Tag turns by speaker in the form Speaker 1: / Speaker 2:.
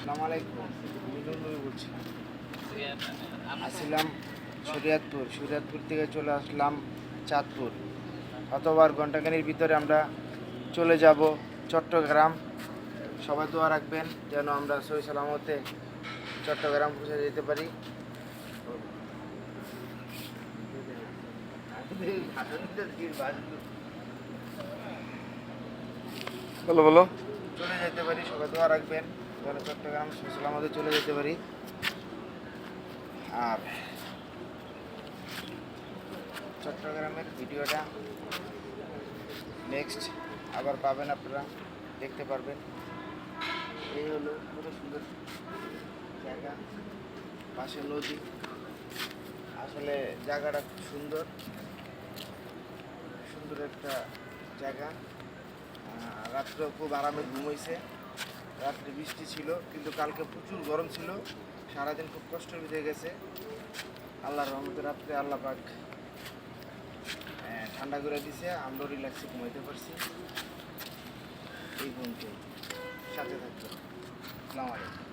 Speaker 1: আসসালামু আলাইকুম। মিলন নবী বলছি। আসছিলাম শরীয়তপুর থেকে চলে আসলাম চাঁদপুর। অতবার ঘন্টাখানির ভিতরে আমরা চলে যাব চট্টগ্রাম। সবাই দোয়া রাখবেন যেন আমরা সহি সালামতে চট্টগ্রাম পৌঁছে যেতে পারি।
Speaker 2: বলো বলো।
Speaker 1: চলে যেতে পারি, সবাই দোয়া রাখবেন যেন চট্টগ্রাম সহি সালামতে চলে যেতে পারি। আর চট্টগ্রামের ভিডিওটা নেক্সট আবার পাবেন, আপনারা দেখতে পারবেন। এই হলো পুরো সুন্দর জায়গা, পাশে নদী। আসলে জায়গাটা খুব সুন্দর সুন্দর একটা জায়গা। রাত্রেও খুব আরামে ঘুমাইছে। রাত্রে বৃষ্টি ছিল কিন্তু কালকে প্রচুর গরম ছিল, সারাদিন খুব কষ্ট হয়ে গেছে। আল্লাহর রহমতে রাত্রে আল্লাহ পাক ঠান্ডা করে দিছে, আমরা রিল্যাক্সে ঘুমাইতে পারছি। এই ঘুমকে সাথে থাকতো। আসসালামু আলাইকুম।